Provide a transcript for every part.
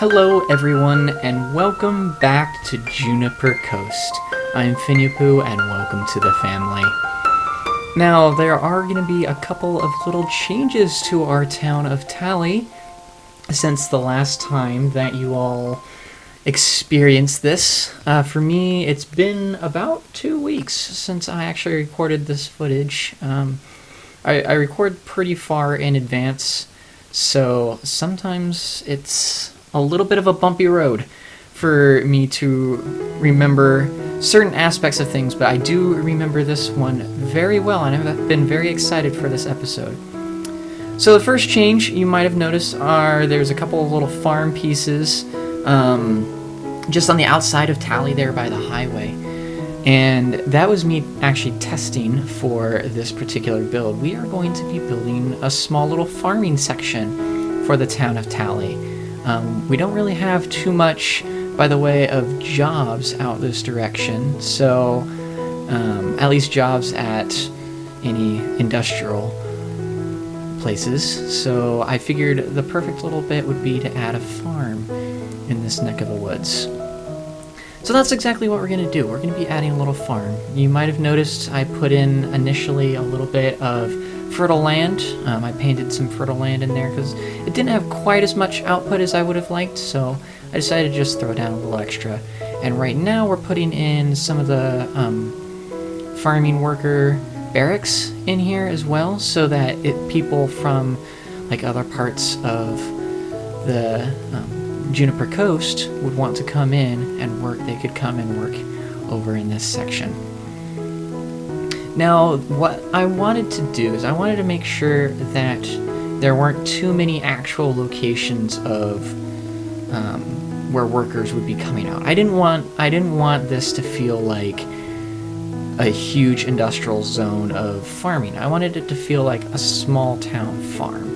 Hello everyone, and welcome back to Juniper Coast. I'm Finyapu, and welcome to the family. Now, there are going to be a couple of little changes to our town of Tally since the last time that you all experienced this. For me, it's been about 2 weeks since I actually recorded this footage. I record pretty far in advance, so sometimes it's a little bit of a bumpy road for me to remember certain aspects of things, but I do remember this one very well, and I've been very excited for this episode. So the first change you might have noticed there's a couple of little farm pieces just on the outside of Tally there by the highway. And that was me actually testing for this particular build. We are going to be building a small little farming section for the town of Tally. We don't really have too much by the way of jobs out this direction, so at least jobs at any industrial places. So I figured the perfect little bit would be to add a farm in this neck of the woods. So that's exactly what we're going to do. We're going to be adding a little farm. You might have noticed I put in initially a little bit of fertile land. I painted some fertile land in there because it didn't have quite as much output as I would have liked, so I decided to just throw down a little extra. And right now we're putting in some of the farming worker barracks in here as well, so that people from like other parts of the Juniper Coast would want to come in and work. They could come and work over in this section. Now, what I wanted to do is I wanted to make sure that there weren't too many actual locations of where workers would be coming out. I didn't want this to feel like a huge industrial zone of farming. I wanted it to feel like a small town farm.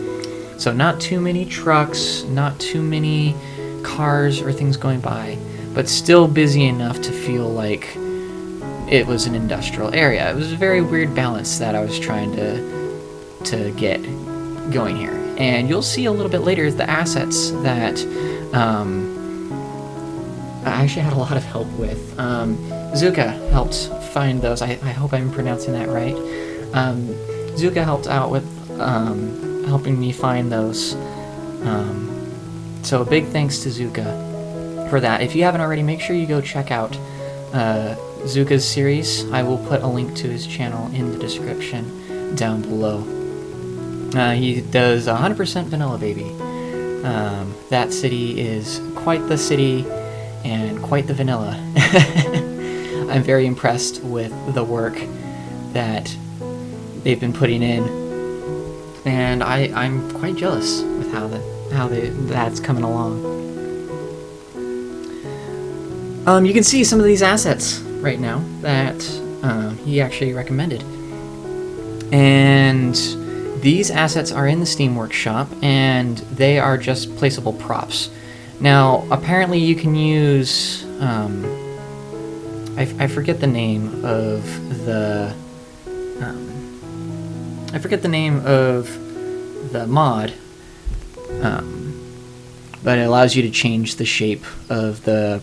So not too many trucks, not too many cars or things going by, but still busy enough to feel like it was an industrial area. It was a very weird balance that I was trying to get going here. And you'll see a little bit later the assets that I actually had a lot of help with. Zuka helped find those. I hope I'm pronouncing that right. Zuka helped out with helping me find those. So a big thanks to Zuka for that. If you haven't already, make sure you go check out Zuka's series. I will put a link to his channel in the description down below. He does 100% Vanilla Baby. That city is quite the city and quite the vanilla. I'm very impressed with the work that they've been putting in, and I'm quite jealous with how that's coming along. You can see some of these assets right now that he actually recommended. And these assets are in the Steam Workshop, and they are just placeable props. Now, apparently you can use... I forget the name of the... I forget the name of the mod, but it allows you to change the shape of the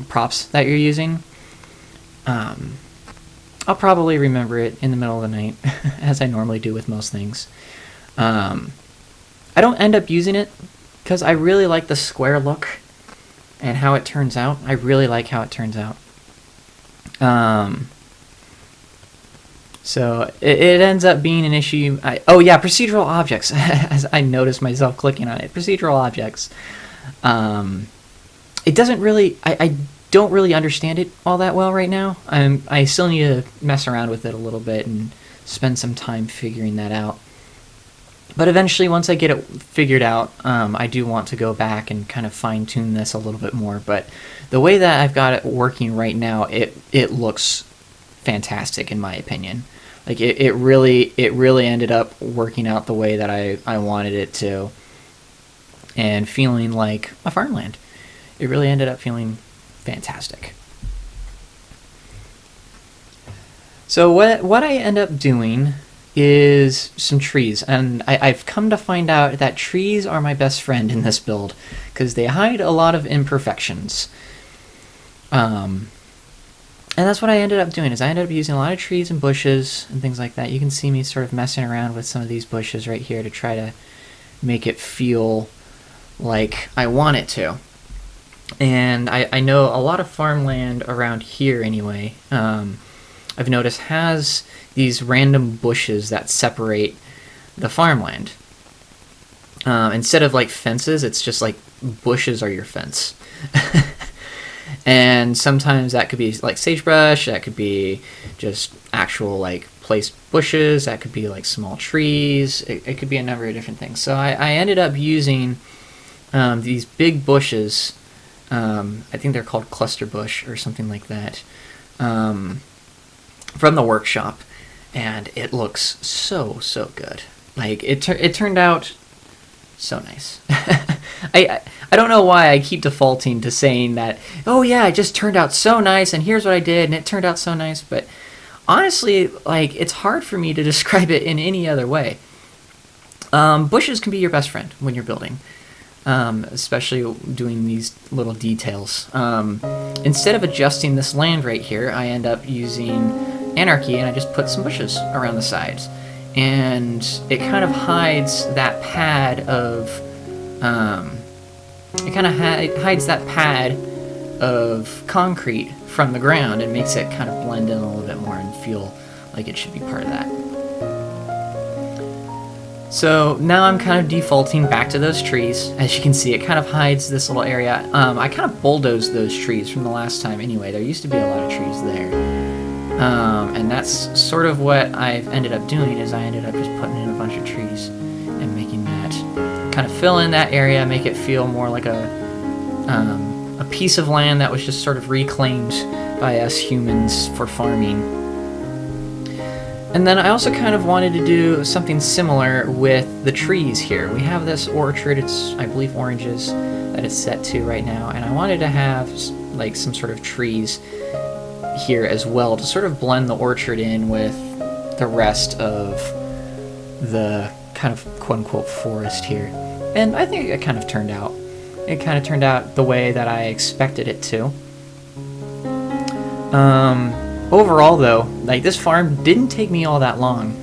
props that you're using. I'll probably remember it in the middle of the night, as I normally do with most things. I don't end up using it because I really like the square look and how it turns out. I really like how it turns out. So it ends up being an issue. Oh yeah, procedural objects. As I noticed myself clicking on it, procedural objects. It doesn't really. I don't really understand it all that well right now. I still need to mess around with it a little bit and spend some time figuring that out. But eventually, once I get it figured out, I do want to go back and kind of fine-tune this a little bit more. But the way that I've got it working right now, it looks fantastic in my opinion. Like it really ended up working out the way that I wanted it to, and feeling like a farmland. It really ended up feeling fantastic. So what I end up doing is some trees, and I've come to find out that trees are my best friend in this build because they hide a lot of imperfections. And that's what I ended up doing, is I ended up using a lot of trees and bushes and things like that. You can see me sort of messing around with some of these bushes right here to try to make it feel like I want it to. And I know a lot of farmland around here anyway, I've noticed has these random bushes that separate the farmland. Instead of like fences, it's just like bushes are your fence. And sometimes that could be like sagebrush, that could be just actual like placed bushes, that could be like small trees, it could be a number of different things. So I ended up using these big bushes, I think they're called cluster bush or something like that, from the workshop, and it looks so good. Like it turned out so nice. I don't know why I keep defaulting to saying that, oh yeah, it just turned out so nice and here's what I did and it turned out so nice, but honestly, like, it's hard for me to describe it in any other way. Bushes can be your best friend when you're building, especially doing these little details. Instead of adjusting this land right here, I end up using Anarchy and I just put some bushes around the sides, and it kind of hides that pad of concrete from the ground and makes it kind of blend in a little bit more and feel like it should be part of that. So now I'm kind of defaulting back to those trees. As you can see, it kind of hides this little area. I kind of bulldozed those trees from the last time anyway. There used to be a lot of trees there. And that's sort of what I've ended up doing, is I ended up just putting in a bunch of trees and making that kind of fill in that area, make it feel more like a piece of land that was just sort of reclaimed by us humans for farming. And then I also kind of wanted to do something similar with the trees here. We have this orchard, it's, I believe, oranges that it's set to right now, and I wanted to have like some sort of trees here as well to sort of blend the orchard in with the rest of the kind of quote-unquote forest here. And I think it kind of turned out. It kind of turned out the way that I expected it to. Overall, though, like, this farm didn't take me all that long.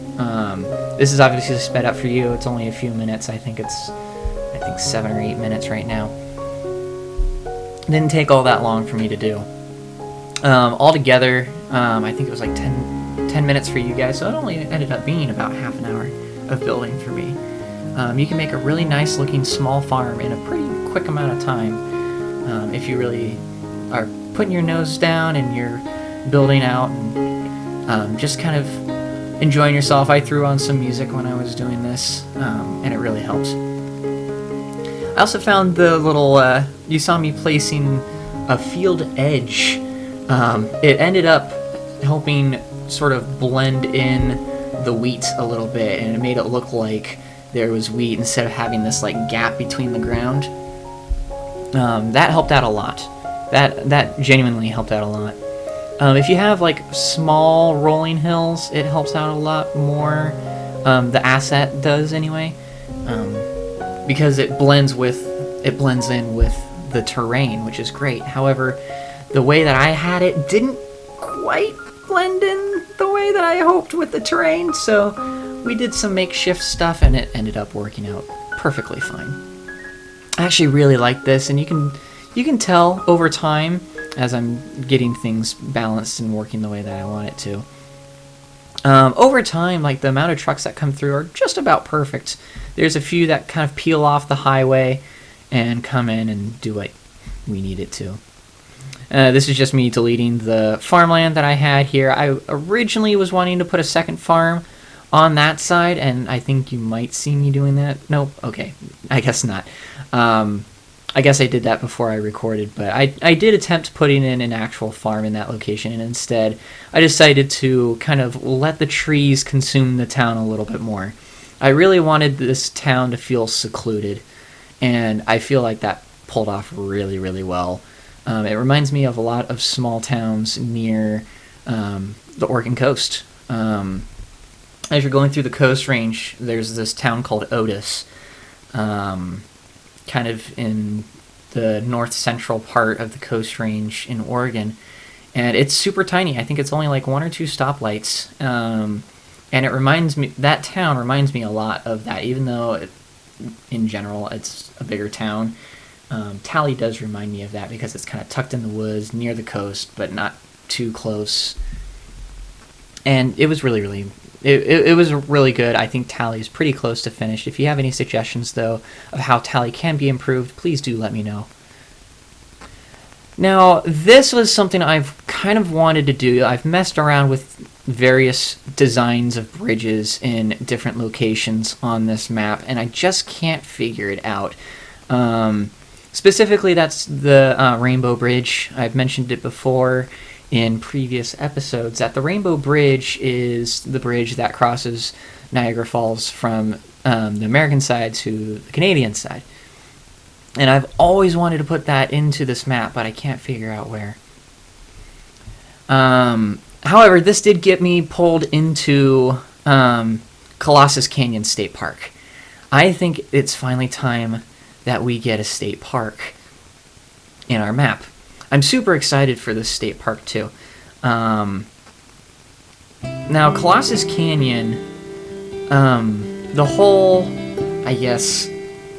This is obviously sped up for you. It's only a few minutes. I think 7 or 8 minutes right now. It didn't take all that long for me to do. Altogether, I think it was like 10 minutes for you guys, so it only ended up being about half an hour of building for me. You can make a really nice looking small farm in a pretty quick amount of time, if you really are putting your nose down and you're building out and just kind of enjoying yourself. I threw on some music when I was doing this, and it really helps. I also found the little, you saw me placing a field edge. It ended up helping sort of blend in the wheat a little bit, and it made it look like there was wheat instead of having this like gap between the ground. That helped out a lot. That genuinely helped out a lot. If you have like small rolling hills, it helps out a lot more. The asset does anyway, because it blends in with the terrain, which is great. However, the way that I had it didn't quite blend in the way that I hoped with the terrain, so we did some makeshift stuff and it ended up working out perfectly fine. I actually really like this, and you can tell over time as I'm getting things balanced and working the way that I want it to. Over time, like, the amount of trucks that come through are just about perfect. There's a few that kind of peel off the highway and come in and do what we need it to. This is just me deleting the farmland that I had here. I originally was wanting to put a second farm on that side, and I think you might see me doing that. Nope, okay, I guess not. I guess I did that before I recorded, but I did attempt putting in an actual farm in that location, and instead I decided to kind of let the trees consume the town a little bit more. I really wanted this town to feel secluded, and I feel like that pulled off really, really well. It reminds me of a lot of small towns near the Oregon coast. as you're going through the Coast Range, there's this town called Otis, kind of in the north central part of the Coast Range in Oregon, and it's super tiny. I think it's only like 1 or 2 stoplights, and that town reminds me a lot of that, even though in general it's a bigger town. Tally does remind me of that because it's kind of tucked in the woods near the coast, but not too close. And it was really it was really good. I think Tally is pretty close to finished. If you have any suggestions, though, of how Tally can be improved, please do let me know. Now, this was something I've kind of wanted to do. I've messed around with various designs of bridges in different locations on this map, and I just can't figure it out. Specifically, that's the Rainbow Bridge. I've mentioned it before in previous episodes, that the Rainbow Bridge is the bridge that crosses Niagara Falls from the American side to the Canadian side. And I've always wanted to put that into this map, but I can't figure out where. However, this did get me pulled into Colossus Canyon State Park. I think it's finally time that we get a state park in our map. I'm super excited for this state park, too. Now, Colossus Canyon, the whole, I guess,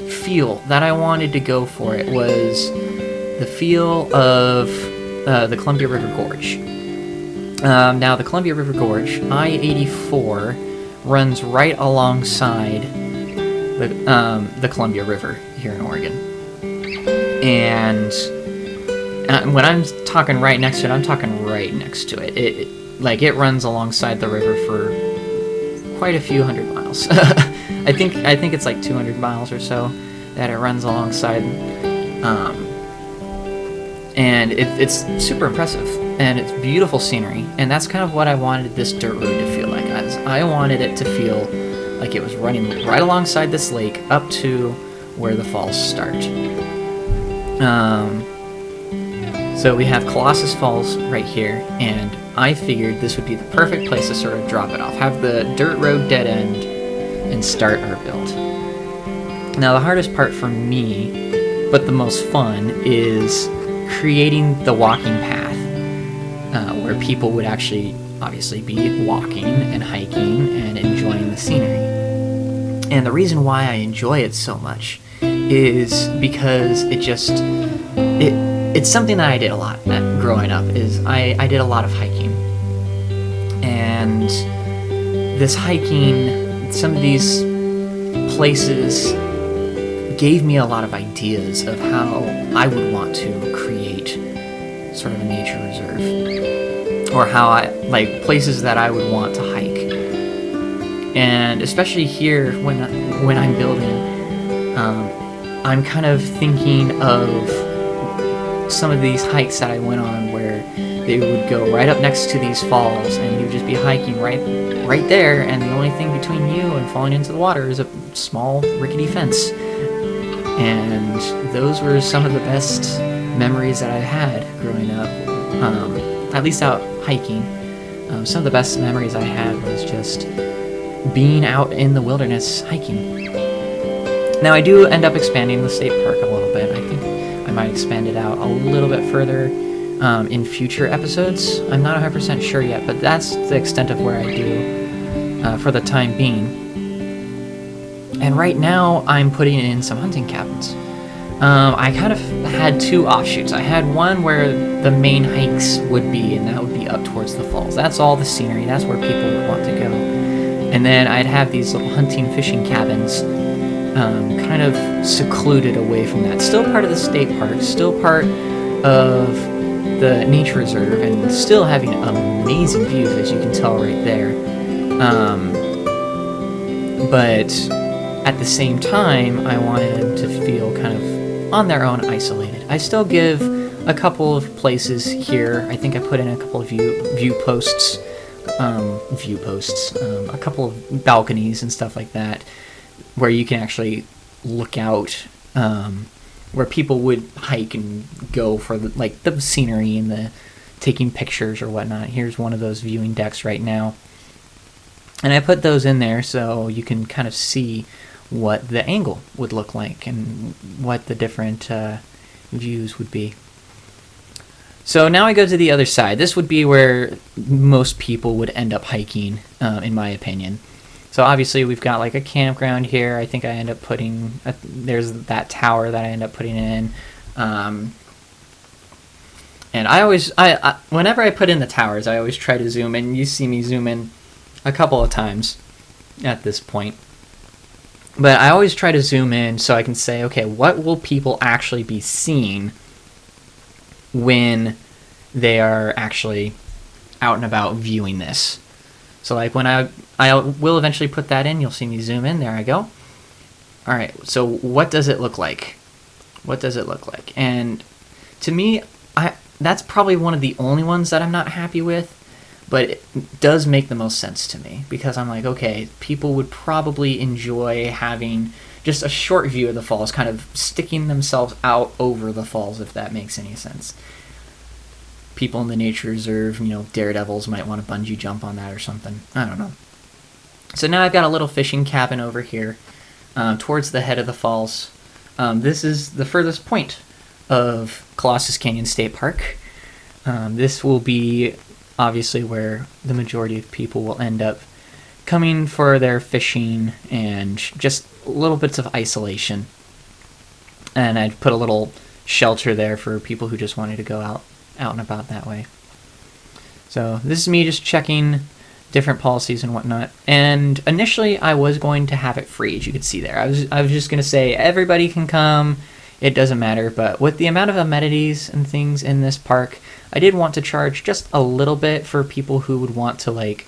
feel that I wanted to go for it was the feel of the Columbia River Gorge. Now, the Columbia River Gorge, I-84, runs right alongside the Columbia River here in Oregon. And when I'm talking right next to it, I'm talking right next to it. It runs alongside the river for quite a few hundred miles. I think it's like 200 miles or so that it runs alongside, and it's super impressive, and it's beautiful scenery, and that's kind of what I wanted this dirt road to feel like. I wanted it to feel like it was running right alongside this lake up to where the falls start. So we have Colossus Falls right here, and I figured this would be the perfect place to sort of drop it off, have the dirt road dead end, and start our build. Now, the hardest part for me, but the most fun, is creating the walking path, where people would actually, obviously, be walking and hiking and enjoying the scenery. And the reason why I enjoy it so much is because it's something that I did a lot growing up. I did a lot of hiking, and this hiking, some of these places gave me a lot of ideas of how I would want to create sort of a nature reserve, or places that I would want to hike. And especially here, when I'm building, I'm kind of thinking of some of these hikes that I went on where they would go right up next to these falls, and you'd just be hiking right there, and the only thing between you and falling into the water is a small rickety fence. And those were some of the best memories that I had growing up, at least out hiking. Some of the best memories I had was just being out in the wilderness hiking. Now, I do end up expanding the state park a little bit. I think I might expand it out a little bit further in future episodes. I'm not 100% sure yet, but that's the extent of where I do for the time being. And right now, I'm putting in some hunting cabins. I kind of had 2 offshoots. I had one where the main hikes would be, and that would be up towards the falls. That's all the scenery. That's where people would want to go. And then I'd have these little hunting, fishing cabins kind of secluded away from that. Still part of the state park, still part of the nature reserve, and still having amazing views, as you can tell right there. But at the same time, I wanted them to feel kind of on their own, isolated. I still give a couple of places here. I think I put in a couple of view posts, a couple of balconies and stuff like that, where you can actually look out, where people would hike and go for the scenery and the taking pictures or whatnot. Here's one of those viewing decks right now. And I put those in there so you can kind of see what the angle would look like and what the different views would be. So now I go to the other side. This would be where most people would end up hiking, in my opinion. So obviously we've got like a campground here. I think I end up putting, there's that tower that I end up putting in. And I always, whenever I put in the towers, I always try to zoom in. You see me zoom in a couple of times at this point. But I always try to zoom in so I can say, okay, what will people actually be seeing when they are actually out and about viewing this? So like when I will eventually put that in, you'll see me zoom in. There I go. All right, so what does it look like? What does it look like? And to me, that's probably one of the only ones that I'm not happy with, but it does make the most sense to me because I'm like, okay, people would probably enjoy having just a short view of the falls, kind of sticking themselves out over the falls, if that makes any sense. People in the nature reserve, daredevils might want to bungee jump on that or something. I don't know. So now I've got a little fishing cabin over here towards the head of the falls. This is the furthest point of Colossus Canyon State Park. This will be obviously where the majority of people will end up coming for their fishing and just little bits of isolation. And I'd put a little shelter there for people who just wanted to go out and about that way. So this is me just checking different policies and whatnot. And initially I was going to have it free, as you could see there. I was just going to say everybody can come, it doesn't matter. But with the amount of amenities and things in this park, I did want to charge just a little bit for people who would want to like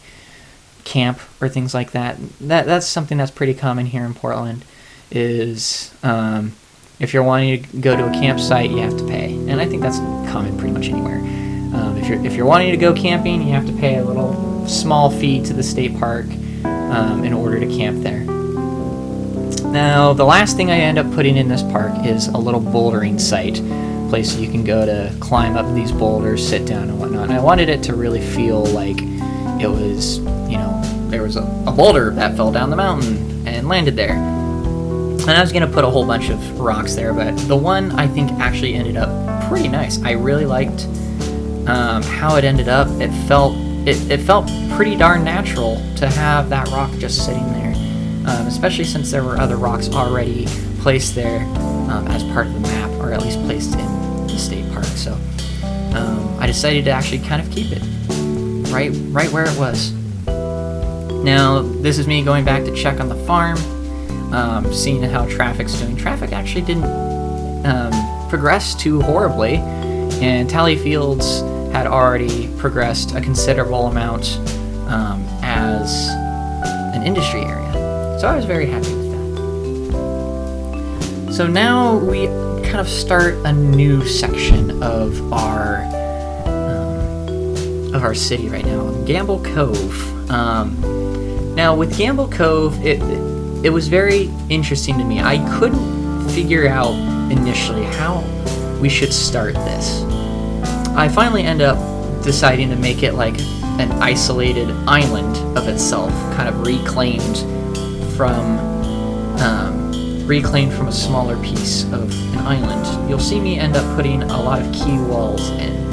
camp or things like that. That's something that's pretty common here in Portland, is if you're wanting to go to a campsite, you have to pay. And I think that's common pretty much anywhere. If you're wanting to go camping, you have to pay a little small fee to the state park in order to camp there. Now, the last thing I end up putting in this park is a little bouldering site, place you can go to climb up these boulders, sit down and whatnot. And I wanted it to really feel like it was, there was a boulder that fell down the mountain and landed there. And I was going to put a whole bunch of rocks there, but the one I think actually ended up pretty nice. I really liked how it ended up. It felt pretty darn natural to have that rock just sitting there, especially since there were other rocks already placed there as part of the map, or at least placed in the state park. So I decided to actually kind of keep it right where it was. Now, this is me going back to check on the farm, seeing how traffic's doing. Traffic actually didn't progress too horribly, and Tally Fields had already progressed a considerable amount as an industry area. So I was very happy with that. So now we kind of start a new section of our city right now, Gamble Cove. Now with Gamble Cove, it was very interesting to me. I couldn't figure out initially how we should start this. I finally end up deciding to make it like an isolated island of itself, kind of reclaimed from a smaller piece of an island. You'll see me end up putting a lot of key walls in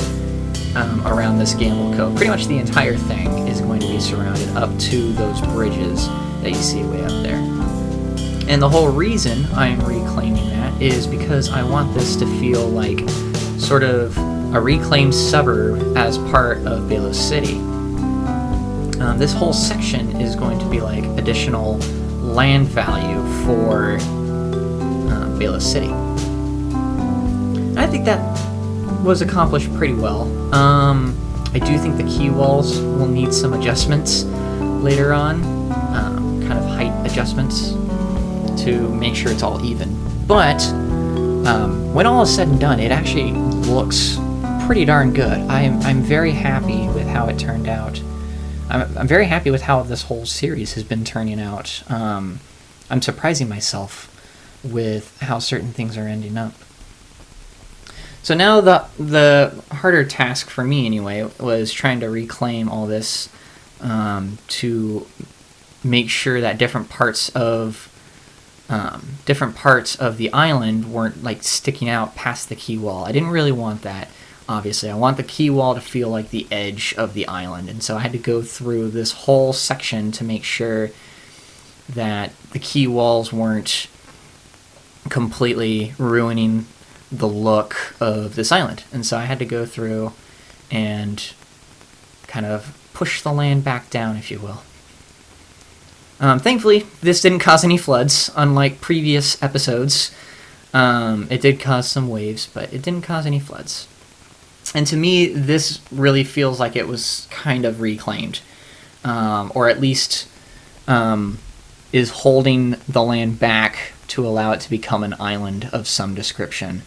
around this Gamble Cove. Pretty much the entire thing is going to be surrounded up to those bridges that you see way up there. And the whole reason I'm reclaiming that is because I want this to feel like sort of a reclaimed suburb as part of Balos City. This whole section is going to be like additional land value for Balos City. And I think that was accomplished pretty well. I do think the key walls will need some adjustments later on, kind of height adjustments to make sure it's all even. But when all is said and done, it actually looks pretty darn good. I'm very happy with how it turned out. I'm very happy with how this whole series has been turning out. I'm surprising myself with how certain things are ending up. So now the harder task for me anyway was trying to reclaim all this to make sure that different parts of the island weren't like sticking out past the quay wall. I didn't really want that. Obviously, I want the quay wall to feel like the edge of the island, and so I had to go through this whole section to make sure that the quay walls weren't completely ruining the look of this island. And so I had to go through and kind of push the land back down, if you will. Thankfully, this didn't cause any floods, unlike previous episodes. It did cause some waves, but it didn't cause any floods. And to me, this really feels like it was kind of reclaimed, or at least is holding the land back to allow it to become an island of some description.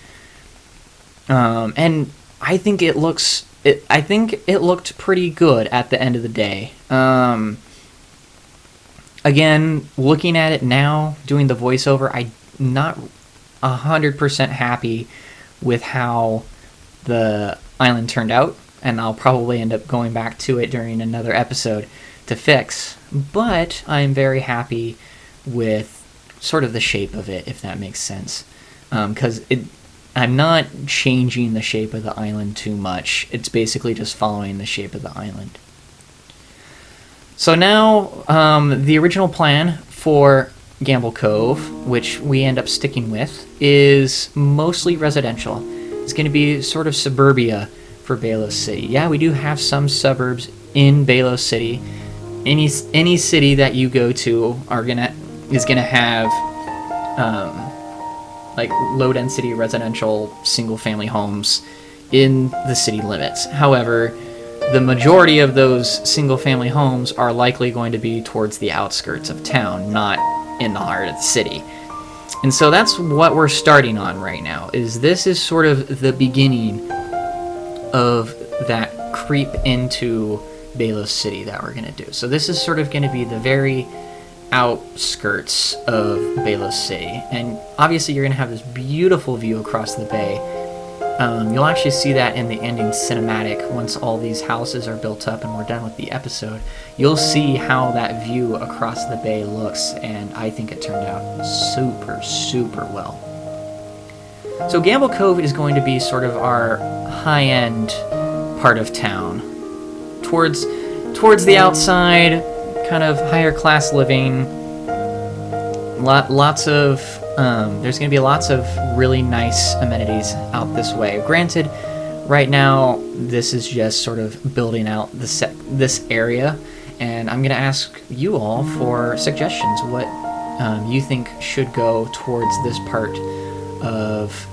And I think it looked pretty good at the end of the day. Again, looking at it now, doing the voiceover, I'm not 100% happy with how the island turned out, and I'll probably end up going back to it during another episode to fix. But I'm very happy with sort of the shape of it, if that makes sense. Because I'm not changing the shape of the island too much. It's basically just following the shape of the island. So now, the original plan for Gamble Cove, which we end up sticking with, is mostly residential. It's going to be sort of suburbia for Balos City. Yeah, we do have some suburbs in Balos City. Any city that you go to is gonna have like low density residential single family homes in the city limits. However, the majority of those single family homes are likely going to be towards the outskirts of town, not in the heart of the city. And so that's what we're starting on right now. This is sort of the beginning of that creep into Balos City that we're going to do. So this is sort of going to be the very outskirts of Balos City. And obviously you're going to have this beautiful view across the bay. You'll actually see that in the ending cinematic once all these houses are built up and we're done with the episode. You'll see how that view across the bay looks, and I think it turned out super, super well. So Gamble Cove is going to be sort of our high-end part of town. Towards the outside, kind of higher class living. There's going to be lots of really nice amenities out this way. Granted, right now this is just sort of building out this area, and I'm going to ask you all for suggestions. What you think should go towards this part of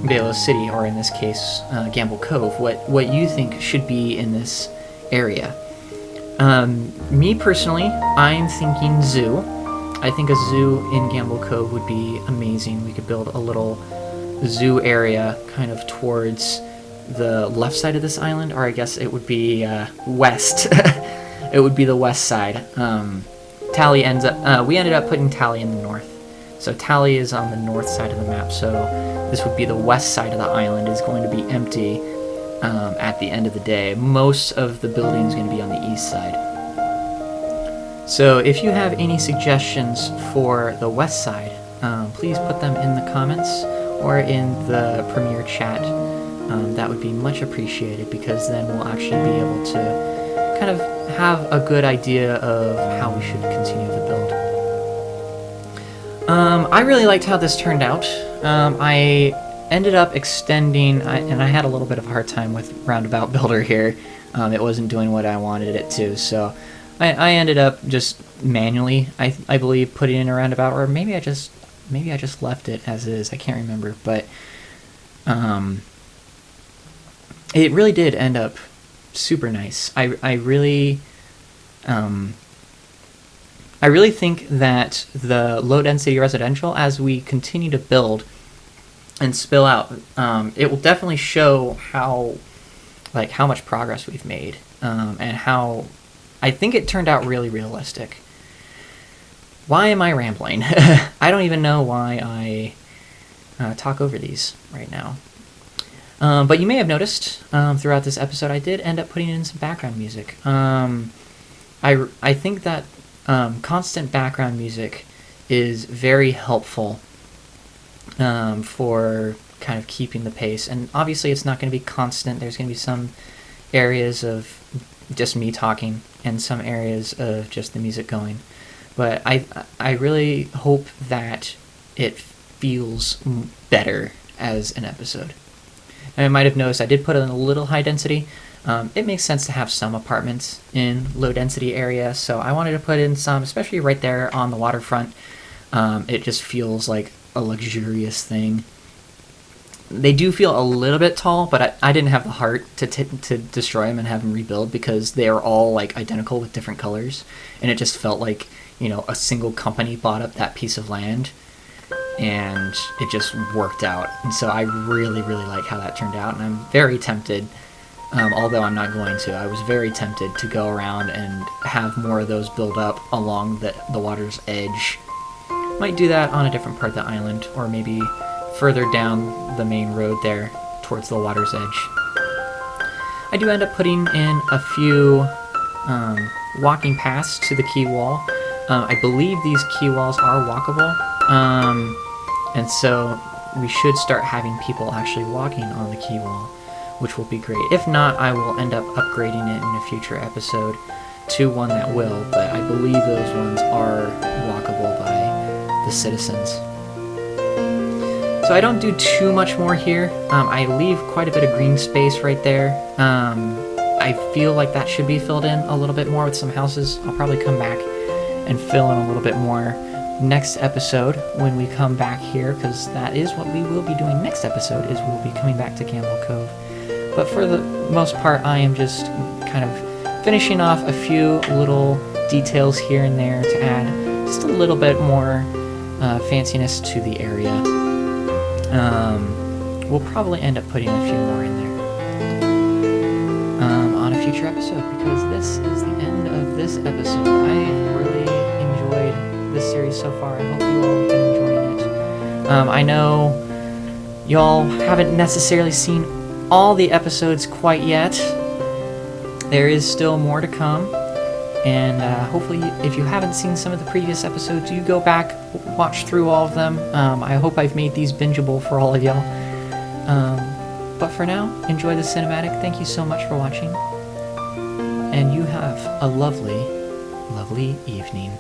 Balos City, or in this case, Gamble Cove. What you think should be in this area. Me personally, I'm thinking zoo. I think a zoo in Gamble Cove would be amazing. We could build a little zoo area kind of towards the left side of this island, or I guess it would be west. It would be the west side. We ended up putting Tally in the north. So Tally is on the north side of the map, so this would be the west side of the island is going to be empty at the end of the day. Most of the building is going to be on the east side. So if you have any suggestions for the west side, please put them in the comments or in the Premiere chat. That would be much appreciated, because then we'll actually be able to kind of have a good idea of how we should continue the build. I really liked how this turned out. I ended up extending, and I had a little bit of a hard time with Roundabout Builder here. It wasn't doing what I wanted it to, so I ended up just manually, I believe, putting in a roundabout, or maybe I just left it as is. I can't remember, but it really did end up super nice. I really think that the low density residential, as we continue to build and spill out, it will definitely show how much progress we've made, and how I think it turned out really realistic. Why am I rambling? I don't even know why I talk over these right now. But you may have noticed throughout this episode I did end up putting in some background music. I think that constant background music is very helpful for kind of keeping the pace. And obviously, it's not going to be constant. There's going to be some areas of just me talking and some areas of just the music going. But I really hope that it feels better as an episode. And I might have noticed I did put it in a little high density. It makes sense to have some apartments in low density areas, so I wanted to put in some, especially right there on the waterfront. It just feels like a luxurious thing. They do feel a little bit tall, but I didn't have the heart to destroy them and have them rebuild, because they are all like identical with different colors, and it just felt like, you know, a single company bought up that piece of land, and it just worked out. And so I really like how that turned out, and I'm very tempted, although I'm not going to, I was very tempted to go around and have more of those build up along the water's edge. Might do that on a different part of the island, or maybe further down the main road there towards the water's edge. I do end up putting in a few walking paths to the quay wall. I believe these quay walls are walkable, and so we should start having people actually walking on the quay wall, which will be great. If not, I will end up upgrading it in a future episode to one that will, but I believe those ones are walkable by the citizens. So I don't do too much more here. I leave quite a bit of green space right there. I feel like that should be filled in a little bit more with some houses. I'll probably come back and fill in a little bit more next episode when we come back here, because that is what we will be doing next episode, is we'll be coming back to Gamble Cove. But for the most part, I am just kind of finishing off a few little details here and there to add just a little bit more fanciness to the area. We'll probably end up putting a few more in there on a future episode, because this is the end of this episode. I really enjoyed this series so far. I hope you all have been enjoying it. I know y'all haven't necessarily seen all the episodes quite yet. There is still more to come, and hopefully if you haven't seen some of the previous episodes, you go back, watch through all of them. I hope I've made these bingeable for all of y'all. But for now, enjoy the cinematic. Thank you so much for watching, and you have a lovely, lovely evening.